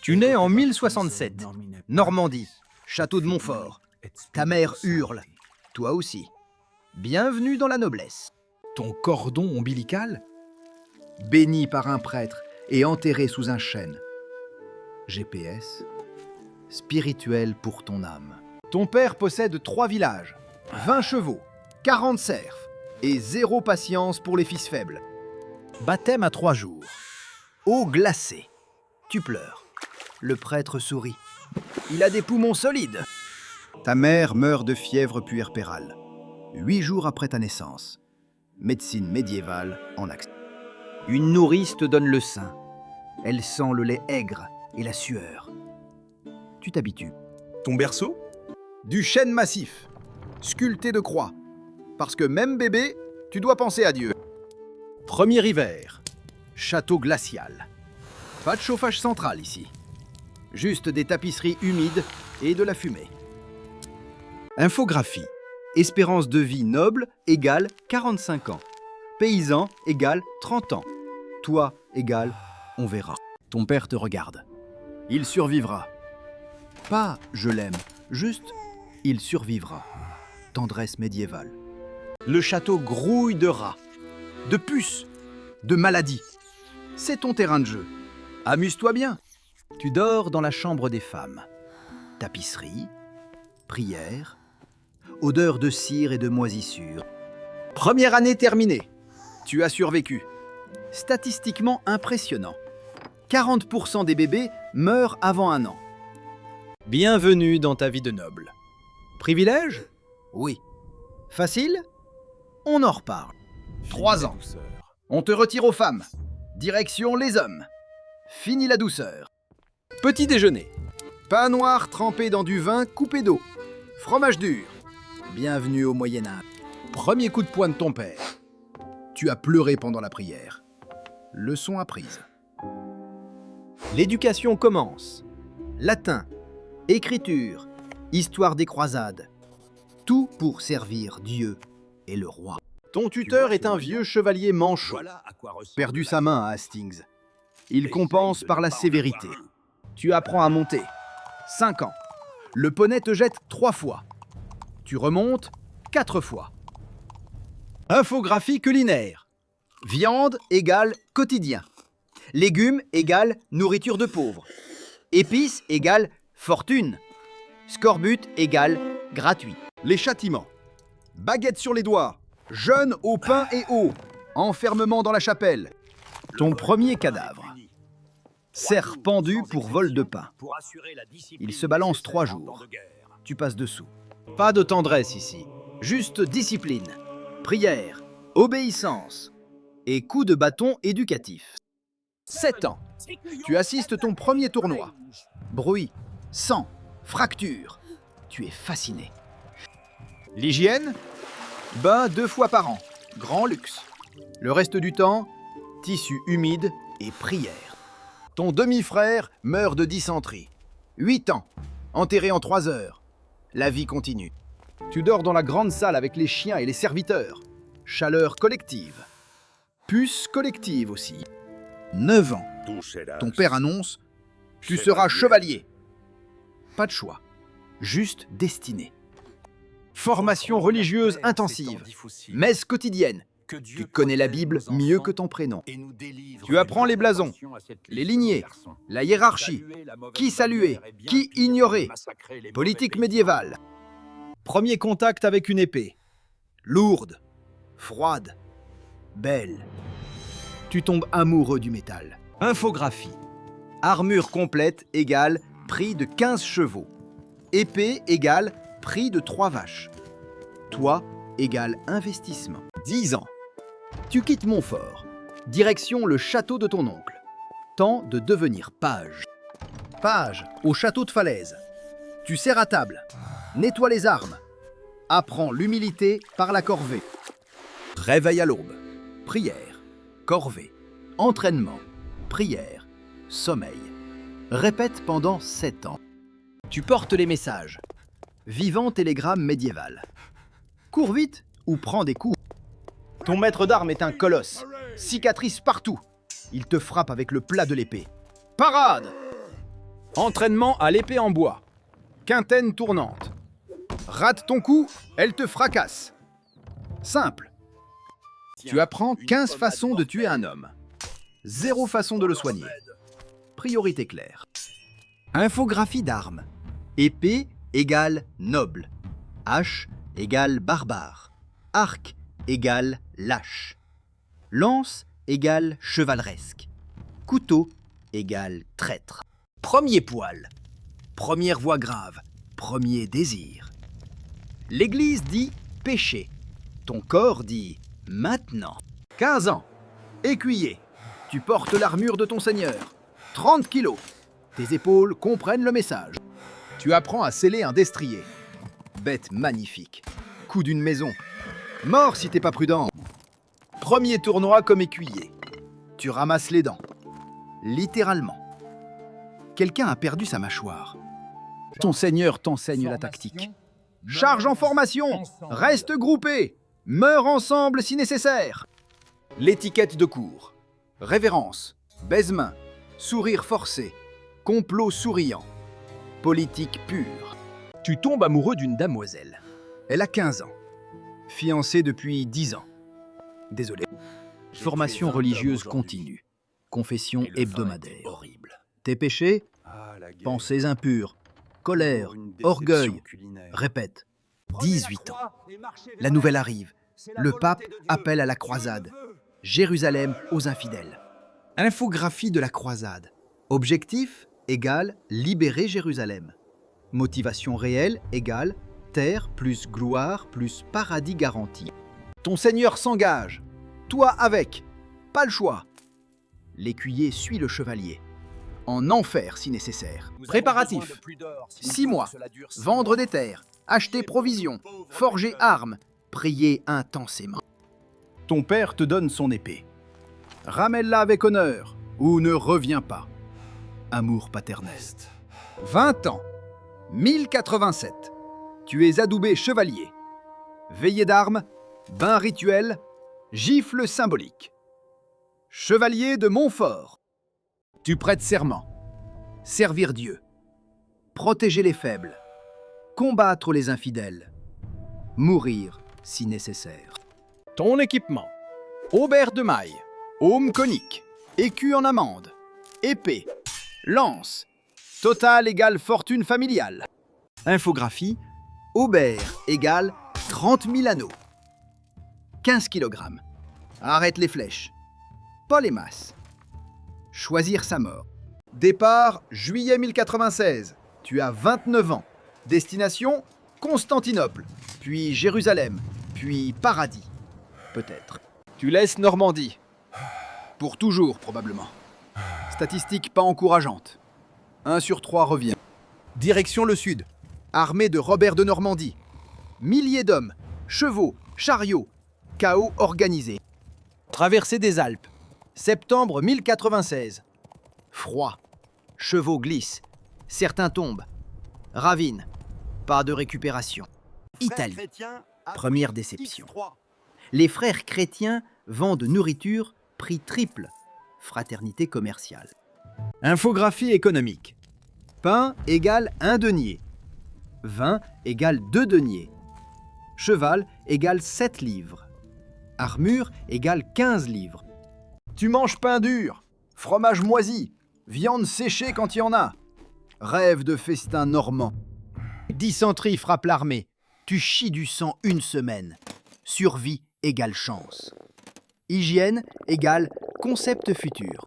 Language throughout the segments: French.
Tu nais en 1067, Normandie, château de Montfort. Ta mère hurle, toi aussi. Bienvenue dans la noblesse. Ton cordon ombilical? Béni par un prêtre et enterré sous un chêne. GPS, spirituel pour ton âme. Ton père possède 3 villages, 20 chevaux, 40 serfs et 0 patience pour les fils faibles. Baptême à 3 jours. Eau glacée. Tu pleures. Le prêtre sourit. Il a des poumons solides. Ta mère meurt de fièvre puerpérale, 8 jours après ta naissance. Médecine médiévale en action. Une nourrice te donne le sein. Elle sent le lait aigre et la sueur. Tu t'habitues. Ton berceau? Du chêne massif, sculpté de croix. Parce que même bébé, tu dois penser à Dieu. Premier hiver, château glacial. Pas de chauffage central ici. Juste des tapisseries humides et de la fumée. Infographie. Espérance de vie noble égale 45 ans. Paysan égale 30 ans. Toi égale on verra. Ton père te regarde. Il survivra. Pas je l'aime, juste il survivra. Tendresse médiévale. Le château grouille de rats, de puces, de maladies. C'est ton terrain de jeu. Amuse-toi bien. Tu dors dans la chambre des femmes. Tapisserie, prière, odeur de cire et de moisissure. Première année terminée. Tu as survécu. Statistiquement impressionnant. 40% des bébés meurent avant 1 an. Bienvenue dans ta vie de noble. Privilège? Oui. Facile? On en reparle. 3 ans. On te retire aux femmes. Direction les hommes. Fini la douceur. Petit déjeuner. Pain noir trempé dans du vin coupé d'eau. Fromage dur. Bienvenue au Moyen-Âge. Premier coup de poing de ton père. Tu as pleuré pendant la prière. Leçon apprise. L'éducation commence. Latin, écriture, histoire des croisades. Tout pour servir Dieu et le roi. Ton tuteur est un vieux chevalier manchot. Perdu sa main à Hastings. Il compense par la sévérité. Tu apprends à monter. 5 ans. Le poney te jette 3 fois. Tu remontes 4 fois. Infographie culinaire. Viande égale quotidien. Légumes égale nourriture de pauvres. Épices égale fortune. Scorbut égale gratuit. Les châtiments. Baguette sur les doigts. Jeûne au pain et eau. Enfermement dans la chapelle. Ton premier cadavre. Cerf pendu pour vol de pain. Il se balance 3 jours. Tu passes dessous. Pas de tendresse ici. Juste discipline. Prière. Obéissance. Et coup de bâton éducatif. 7 ans. Tu assistes ton premier tournoi. Bruit, sang, fracture. Tu es fasciné. L'hygiène? Bain 2 fois par an. Grand luxe. Le reste du temps, tissu humide et prière. Ton demi-frère meurt de dysenterie. 8 ans. Enterré en 3 heures. La vie continue. Tu dors dans la grande salle avec les chiens et les serviteurs. Chaleur collective. Puce collective aussi. 9 ans. Ton père annonce « Tu seras chevalier ». Pas de choix. Juste destiné. Formation religieuse intensive. Messe quotidienne. Tu connais la Bible mieux que ton prénom. Tu apprends les blasons, les lignées, la hiérarchie, qui saluer, qui ignorer. Politique médiévale. Premier contact avec une épée. Lourde, froide, belle. Tu tombes amoureux du métal. Infographie. Armure complète égale prix de 15 chevaux. Épée égale prix de 3 vaches. Toi égale investissement. 10 ans. Tu quittes Montfort. Direction le château de ton oncle. Temps de devenir page. Page au château de Falaise. Tu sers à table. Nettoie les armes. Apprends l'humilité par la corvée. Réveil à l'aube. Prière. Corvée. Entraînement. Prière. Sommeil. Répète pendant 7 ans. Tu portes les messages. Vivant télégramme médiéval. Cours vite ou prends des coups. Ton maître d'armes est un colosse. Cicatrices partout. Il te frappe avec le plat de l'épée. Parade! Entraînement à l'épée en bois. Quintaine tournante. Rate ton coup, elle te fracasse. Simple. Tu apprends 15 façons de tuer un homme. 0 façon de le soigner. Priorité claire. Infographie d'armes. Épée égale noble. Hache égale barbare. Arc égale lâche. Lance égale chevaleresque. Couteau égale traître. Premier poil. Première voix grave. Premier désir. L'Église dit péché. Ton corps dit maintenant. 15 ans. Écuyer. Tu portes l'armure de ton seigneur. 30 kilos. Tes épaules comprennent le message. Tu apprends à sceller un destrier. Bête magnifique. Coup d'une maison. Mort si t'es pas prudent. Premier tournoi comme écuyer. Tu ramasses les dents. Littéralement. Quelqu'un a perdu sa mâchoire. Ton seigneur t'enseigne la tactique. Charge en formation. Reste groupé. Meurs ensemble si nécessaire. L'étiquette de cour. Révérence. Baise-main. Sourire forcé. Complot souriant. Politique pure. Tu tombes amoureux d'une damoiselle. Elle a 15 ans. Fiancée depuis 10 ans. Désolé. Formation religieuse continue. Confession hebdomadaire. Tes péchés? Pensées impures. Colère. Orgueil. Répète. 18 ans. La nouvelle arrive. Le pape appelle à la croisade. Jérusalem aux infidèles. Infographie de la croisade. Objectif égale libérer Jérusalem. Motivation réelle égale terre plus gloire plus paradis garanti. Ton seigneur s'engage. Toi avec. Pas le choix. L'écuyer suit le chevalier. En enfer si nécessaire. Préparatif. 6 mois. Vendre des terres. Acheter provisions. Forger armes. Prier intensément. Ton père te donne son épée. Ramène-la avec honneur ou ne reviens pas. Amour paternel. 20 ans. 1087. Tu es adoubé chevalier. Veillée d'armes, bain rituel, gifle symbolique. Chevalier de Montfort. Tu prêtes serment. Servir Dieu. Protéger les faibles. Combattre les infidèles. Mourir si nécessaire. Ton équipement. Aubert de maille. Aume conique. Écu en amande. Épée. Lance. Total égale fortune familiale. Infographie. Aubert égale 30 000 anneaux. 15 kg. Arrête les flèches. Pas les masses. Choisir sa mort. Départ, juillet 1096. Tu as 29 ans. Destination, Constantinople. Puis Jérusalem. Puis Paradis. Peut-être. Tu laisses Normandie. Pour toujours, probablement. Statistique pas encourageante. 1 sur 3 revient. Direction le sud. Armée de Robert de Normandie. Milliers d'hommes, chevaux, chariots. Chaos organisé. Traversée des Alpes. Septembre 1096. Froid. Chevaux glissent. Certains tombent. Ravine. Pas de récupération. Italie. Première déception. Les frères chrétiens vendent nourriture prix triple. Fraternité commerciale. Infographie économique. Pain égale 1 denier. Vin égale 2 deniers. Cheval égale 7 livres. Armure égale 15 livres. Tu manges pain dur, fromage moisi, viande séchée quand il y en a. Rêve de festin normand. Dysenterie frappe l'armée. Tu chies du sang une semaine. Survie égale chance. Hygiène égale concept futur.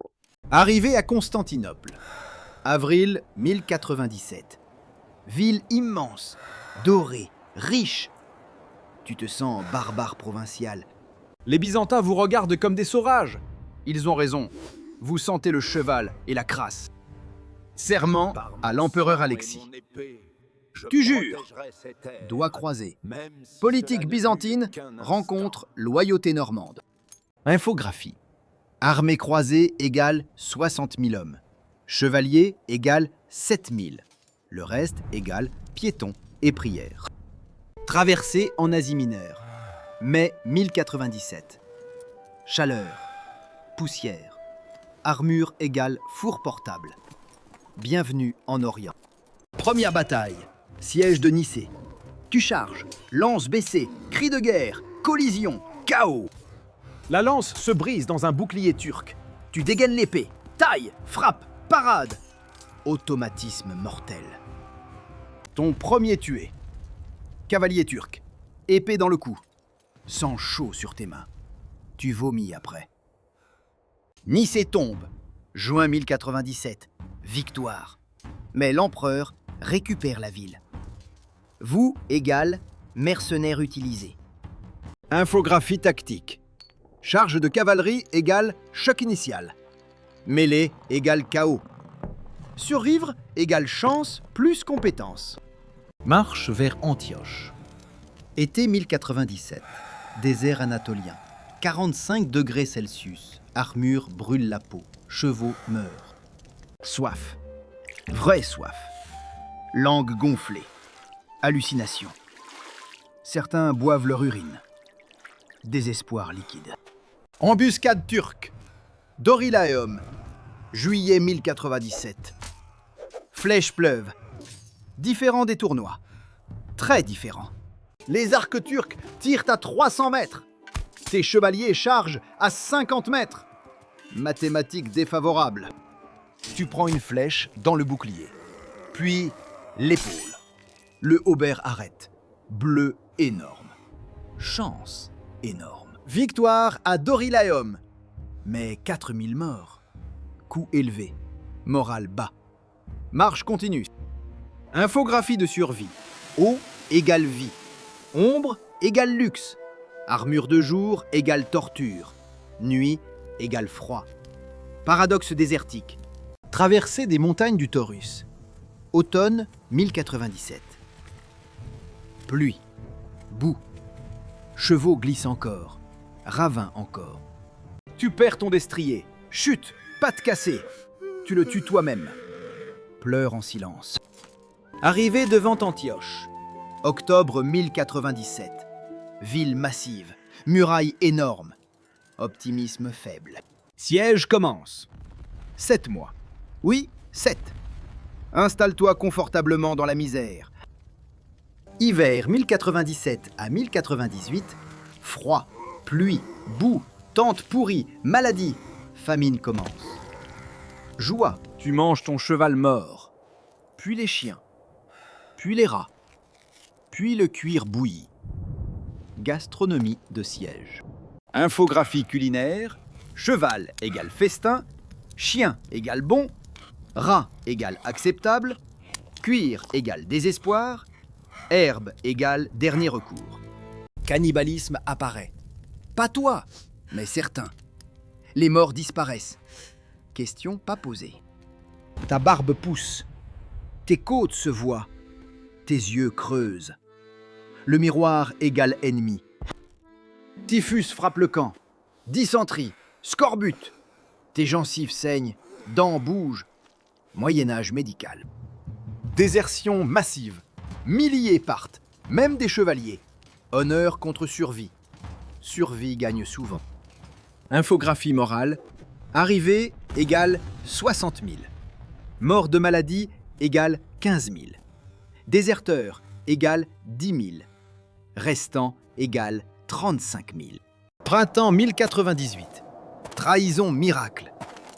Arrivée à Constantinople. Avril 1097. Ville immense, dorée, riche. Tu te sens barbare provincial. Les Byzantins vous regardent comme des sauvages. Ils ont raison. Vous sentez le cheval et la crasse. Serment à l'empereur Alexis. Tu jures. Doigts croisés. Politique byzantine, rencontre loyauté normande. Infographie. Armée croisée égale 60 000 hommes. Chevalier égale 7 000. Le reste égale piétons et prières. Traversée en Asie mineure. Mai 1097. Chaleur. Poussière. Armure égale four portable. Bienvenue en Orient. Première bataille. Siège de Nicée. Tu charges. Lance baissée. Cri de guerre. Collision. Chaos. La lance se brise dans un bouclier turc. Tu dégaines l'épée. Taille. Frappe. Parade. Automatisme mortel. Ton premier tué. Cavalier turc. Épée dans le cou. Sang chaud sur tes mains. Tu vomis après. Nicée tombe. Juin 1097. Victoire. Mais l'empereur récupère la ville. Vous égale mercenaires utilisés. Infographie tactique. Charge de cavalerie égale choc initial. Mêlée égale chaos. Survivre égale chance plus compétence. Marche vers Antioche. Été 1097. Désert anatolien. 45 degrés Celsius. Armure brûle la peau. Chevaux meurent. Soif. Vraie soif. Langue gonflée. Hallucination. Certains boivent leur urine. Désespoir liquide. Embuscade turque. Dorilaeum. Juillet 1097. Flèches pleuvent. Différent des tournois. Très différent. Les arcs turcs tirent à 300 mètres. Tes chevaliers chargent à 50 mètres. Mathématiques défavorables. Tu prends une flèche dans le bouclier. Puis l'épaule. Le haubert arrête. Bleu énorme. Chance énorme. Victoire à Dorilaeum. Mais 4000 morts. Coût élevé. Morale bas. Marche continue. Infographie de survie. Eau égale vie. Ombre égale luxe. Armure de jour égale torture. Nuit égale froid. Paradoxe désertique. Traversée des montagnes du Taurus. Automne 1097. Pluie. Boue. Chevaux glissent encore. Ravin encore. Tu perds ton destrier. Chute. Patte cassée. Tu le tues toi-même. Pleure en silence. Arrivée devant Antioche. Octobre 1097. Ville massive. Muraille énorme. Optimisme faible. Siège commence. 7 mois. Oui, 7. Installe-toi confortablement dans la misère. Hiver 1097 à 1098. Froid, pluie, boue, tente pourrie, maladie. Famine commence. Joie. Tu manges ton cheval mort. Puis les chiens. Puis les rats. Puis le cuir bouilli. Gastronomie de siège. Infographie culinaire. Cheval égale festin. Chien égale bon. Rat égale acceptable. Cuir égale désespoir. Herbe égale dernier recours. Cannibalisme apparaît. Pas toi, mais certains. Les morts disparaissent. Question pas posée. Ta barbe pousse. Tes côtes se voient. Tes yeux creusent. Le miroir égale ennemi. Typhus frappe le camp. Dysenterie. Scorbut. Tes gencives saignent. Dents bougent. Moyen-Âge médical. Désertion massive. Milliers partent. Même des chevaliers. Honneur contre survie. Survie gagne souvent. Infographie morale. Arrivée égale 60 000. Mort de maladie égale 15 000. Déserteur égale 10 000. Restant égale 35 000. Printemps 1098. Trahison miracle.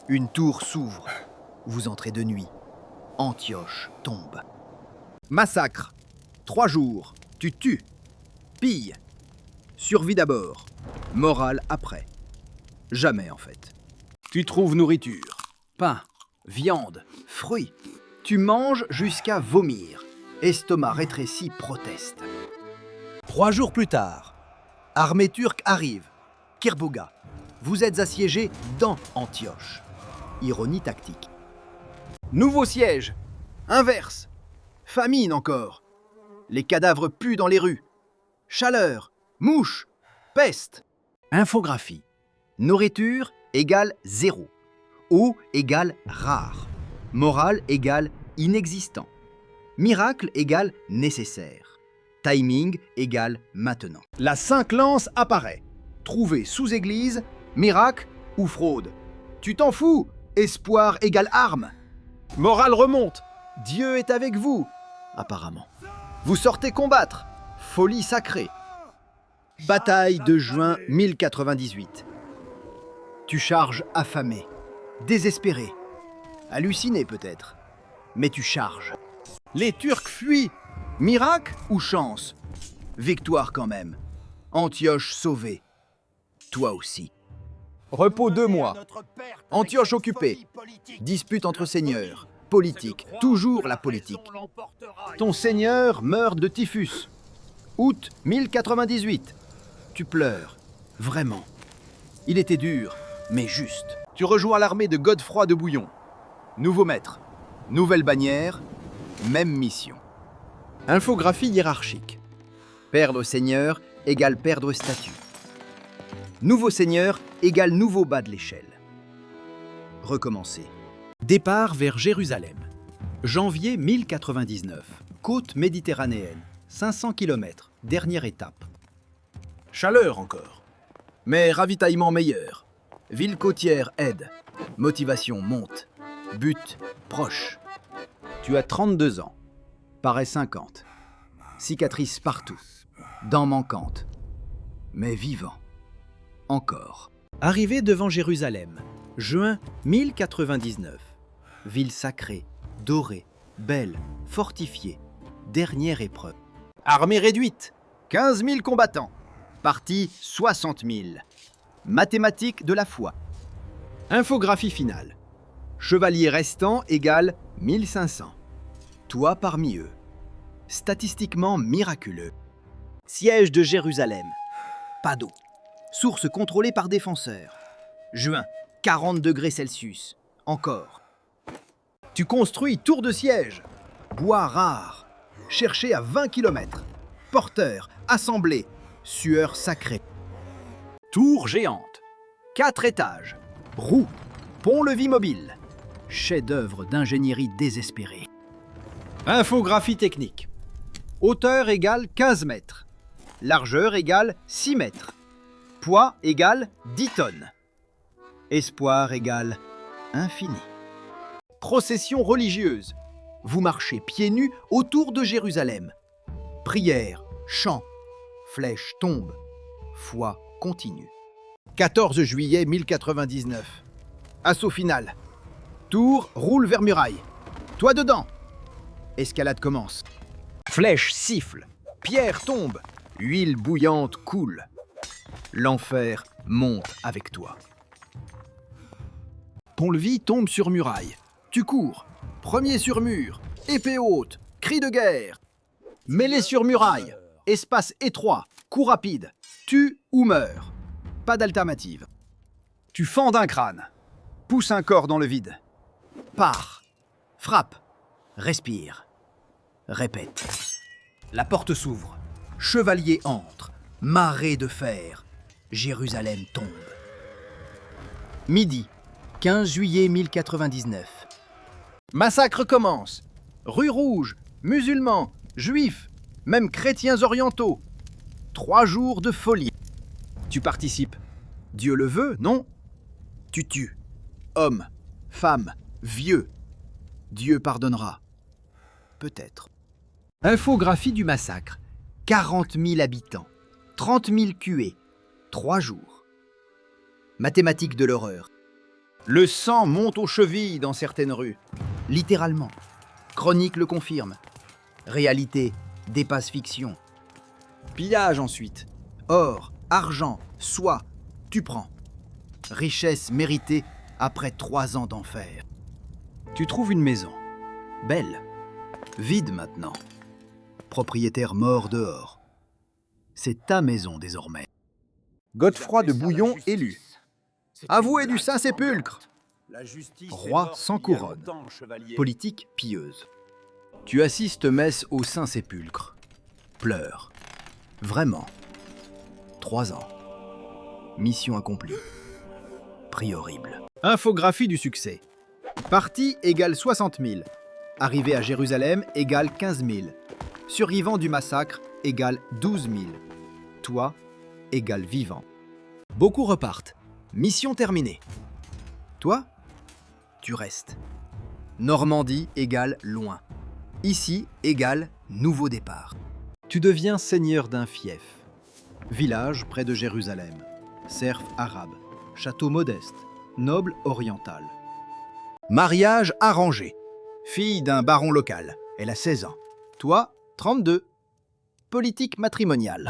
Une tour s'ouvre. Vous entrez de nuit. Antioche tombe. Massacre. 3 jours. Tu tues. Pille. Survie d'abord. Morale après. Jamais en fait. Tu trouves nourriture. Pain, viande, fruits. Tu manges jusqu'à vomir. Estomac rétréci proteste. 3 jours plus tard. Armée turque arrive. Kerbogha. Vous êtes assiégés dans Antioche. Ironie tactique. Nouveau siège. Inverse. Famine encore. Les cadavres puent dans les rues. Chaleur, mouches, peste. Infographie. Nourriture égale 0. Eau égale rare. Morale égale inexistant. Miracle égale nécessaire. Timing égale maintenant. La 5 lances apparaît. Trouvé sous église, miracle ou fraude. Tu t'en fous. Espoir égale arme. Morale remonte. Dieu est avec vous, apparemment. Vous sortez combattre. Folie sacrée. Bataille de juin 1098. Tu charges affamé, désespéré, halluciné peut-être, mais tu charges. Les Turcs fuient. Miracle ou chance? Victoire quand même. Antioche sauvée. Toi aussi. Repos 2 mois. Antioche occupée. Dispute entre seigneurs. Politique. Toujours la politique. Ton seigneur meurt de typhus. Août 1098. Tu pleures. Vraiment. Il était dur, mais juste. Tu rejoins l'armée de Godefroy de Bouillon. Nouveau maître. Nouvelle bannière. Même mission. Infographie hiérarchique. Perdre seigneur égale perdre statut. Nouveau seigneur égale nouveau bas de l'échelle. Recommencer. Départ vers Jérusalem. Janvier 1099. Côte méditerranéenne. 500 km. Dernière étape. Chaleur encore. Mais ravitaillement meilleur. Ville côtière aide. Motivation monte. But proche. Tu as 32 ans. Paraît 50. Cicatrices partout. Dents manquantes. Mais vivant. Encore. Arrivé devant Jérusalem. Juin 1099. Ville sacrée, dorée, belle, fortifiée. Dernière épreuve. Armée réduite. 15 000 combattants. Parti 60 000. Mathématiques de la foi. Infographie finale. Chevalier restant égale 1500. Toi parmi eux. Statistiquement miraculeux. Siège de Jérusalem. Pas d'eau. Source contrôlée par défenseurs. Juin, 40 degrés Celsius. Encore. Tu construis tour de siège. Bois rare. Cherché à 20 km. Porteur, assemblée. Sueur sacrée. Tour géante. 4 étages. Roue. Pont-levis mobile. Chef-d'œuvre d'ingénierie désespérée. Infographie technique. Hauteur égale 15 mètres. Largeur égale 6 mètres. Poids égale 10 tonnes. Espoir égale infini. Procession religieuse. Vous marchez pieds nus autour de Jérusalem. Prière, chant, flèche tombe, foi continue. 14 juillet 1099. Assaut final. Tour roule vers muraille. Toi dedans. Escalade commence. Flèche siffle. Pierre tombe. Huile bouillante coule. L'enfer monte avec toi. Pont-levis tombe sur muraille. Tu cours. Premier sur mur. Épée haute. Cri de guerre. Mêlée sur muraille. Espace étroit. Coup rapide. Tue ou meurs. Pas d'alternative. Tu fends d'un crâne. Pousse un corps dans le vide. Pars. Frappe. Respire. Répète. La porte s'ouvre. Chevalier entre. Marée de fer. Jérusalem tombe. Midi. 15 juillet 1099. Massacre commence. Rue Rouge, musulmans, juifs, même chrétiens orientaux. 3 jours de folie. Tu participes. Dieu le veut, non? Tu tues. Hommes, femmes, vieux. Dieu pardonnera. Peut-être. Infographie du massacre. 40 000 habitants. 30 000 tués. 3 jours. Mathématiques de l'horreur. Le sang monte aux chevilles dans certaines rues. Littéralement. Chronique le confirme. Réalité dépasse fiction. Pillage ensuite. Or, argent, soie, tu prends. Richesse méritée après 3 ans d'enfer. Tu trouves une maison. Belle. Vide maintenant. Propriétaire mort dehors. C'est ta maison désormais. Godefroy de Bouillon élu. Avoué du Saint-Sépulcre. Roi sans couronne. Politique pieuse. Tu assistes messe au Saint-Sépulcre. Pleure. Vraiment. 3 ans. Mission accomplie. Prix horrible. Infographie du succès. Parti égale 60 000. Arrivé à Jérusalem égale 15 000. Survivant du massacre égale 12 000. Toi égale vivant. Beaucoup repartent. Mission terminée. Toi, tu restes. Normandie égale loin. Ici égale nouveau départ. Tu deviens seigneur d'un fief. Village près de Jérusalem. Serf arabe. Château modeste. Noble oriental. Mariage arrangé. Fille d'un baron local. Elle a 16 ans. Toi, 32. Politique matrimoniale.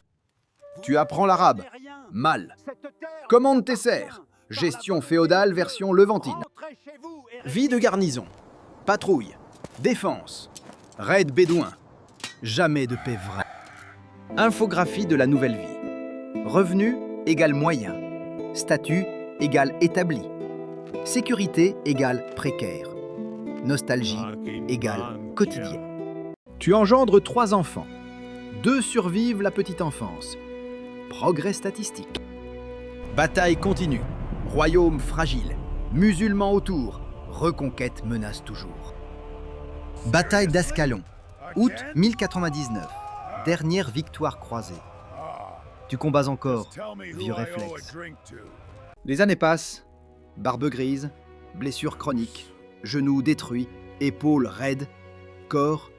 Tu apprends l'arabe. Mal. Commande tes serfs. Gestion féodale version levantine. Vie de garnison. Patrouille. Défense. Raid bédouin. Jamais de paix vraie. Infographie de la nouvelle vie. Revenu égale moyen. Statut égale établi. Sécurité égale précaire. Nostalgie égale quotidien. Tu engendres 3 enfants. 2 survivent la petite enfance. Progrès statistique. Bataille continue. Royaume fragile. Musulmans autour. Reconquête menace toujours. Bataille d'Ascalon. Août 1099. Dernière victoire croisée. Tu combats encore, vieux réflexe. Les années passent. Barbe grise, blessures chroniques, genoux détruits, épaules raides, corps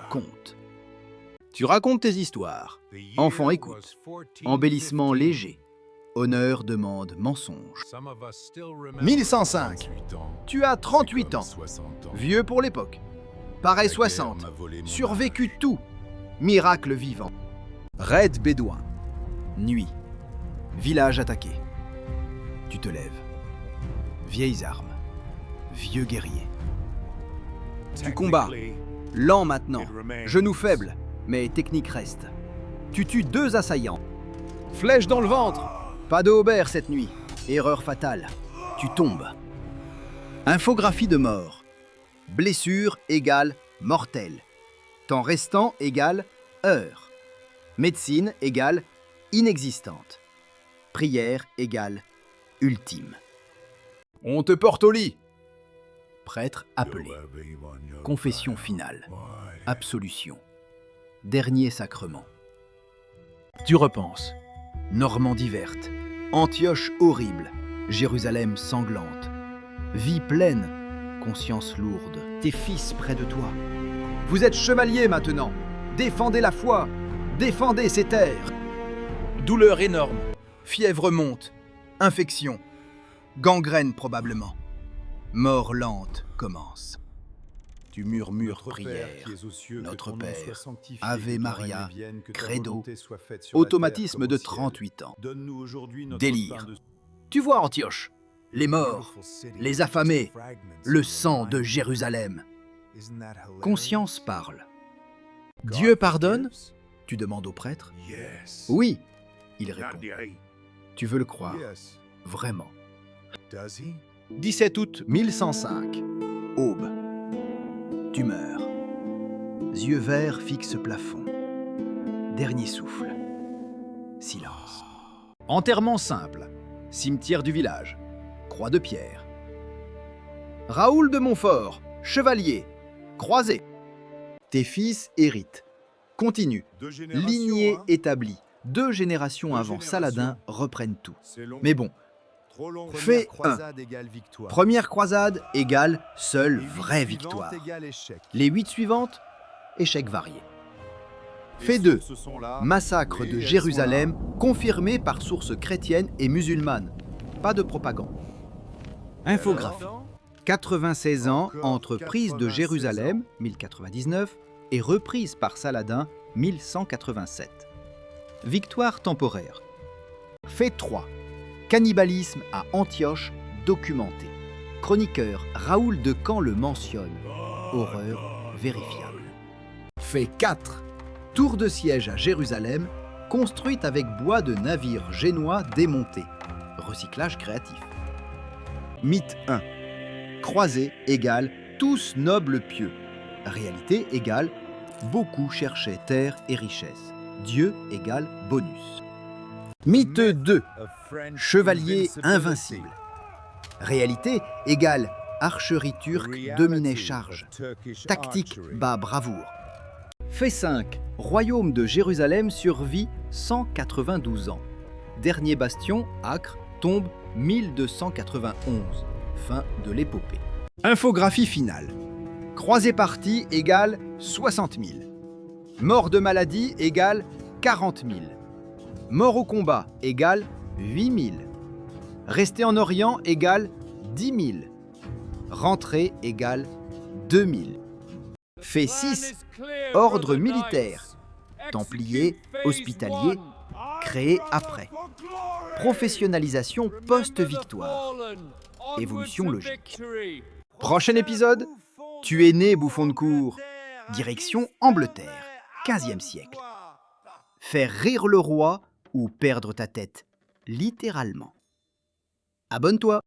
compte. Tu racontes tes histoires. Enfant écoute. Embellissement léger. Honneur demande mensonge. 1105. Tu as 38 ans. Vieux pour l'époque. Paraît 60. Survécu tout. Miracle vivant. Raid bédouin. Nuit. Village attaqué. Tu te lèves. Vieilles armes. Vieux guerrier. Tu combats. Lent maintenant. Genoux faibles. Mais technique reste. Tu tues 2 assaillants. Flèche dans le ventre. Pas de Aubert cette nuit. Erreur fatale. Tu tombes. Infographie de mort. Blessure égale mortel. Temps restant égale heure. Médecine égale inexistante. Prière égale ultime. On te porte au lit. Prêtre appelé. Confession finale. Absolution. Dernier sacrement. Tu repenses. Normandie verte. Antioche horrible. Jérusalem sanglante. Vie pleine. Conscience lourde. Tes fils près de toi. Vous êtes chevaliers maintenant. Défendez la foi. Défendez ces terres. Douleur énorme. Fièvre monte. Infection. Gangrène probablement. Mort lente commence. Tu murmures prière. Notre Père. Ave Maria. Credo. Automatisme de 38 ans. Délire. Tu vois Antioche. Les morts. Les affamés. Le sang de Jérusalem. Conscience parle. Dieu pardonne ? Tu demandes au prêtre. Oui, il répond. Tu veux le croire, vraiment. 17 août 1105. Aube. Tu meurs. Yeux verts fixent plafond. Dernier souffle. Silence. Enterrement simple. Cimetière du village. Croix de pierre. Raoul de Montfort, chevalier. Croisé. Tes fils héritent. Continue. Lignée établie. 2 générations avant Saladin reprennent tout. Mais bon. Fait 1. Première croisade égale seule vraie victoire. Les 8 suivantes, échecs variés. Fait 2. Massacre de Jérusalem confirmé par sources chrétiennes et musulmanes. Pas de propagande. Infographie. 96 ans entre prise de Jérusalem, 1099, et reprise par Saladin, 1187. Victoire temporaire. Fait 3. Cannibalisme à Antioche documenté. Chroniqueur Raoul de Caen le mentionne. Horreur vérifiable. Fait 4. Tour de siège à Jérusalem, construite avec bois de navires génois démontés. Recyclage créatif. Mythe 1. Croisés égale tous nobles pieux. Réalité égale beaucoup cherchaient terre et richesse. Dieu égale bonus. Mythe 2. Chevalier invincible. Réalité égale archerie turque dominait charge. Tactique bat bravoure. Fait 5. Royaume de Jérusalem survit 192 ans. Dernier bastion, Acre, tombe 1291. Fin de l'épopée. Infographie finale. Croisé parti égale 60 000. Mort de maladie égale 40 000. Mort au combat égale 8 000. Rester en Orient égale 10 000. Rentrée égale 2 000. Fait 6. Ordre militaire. Templier, hospitalier, créé après. Professionnalisation post-victoire. Évolution logique. Prochain épisode, tu es né, bouffon de cour. Direction Angleterre, 15e siècle. Faire rire le roi ou perdre ta tête, littéralement. Abonne-toi.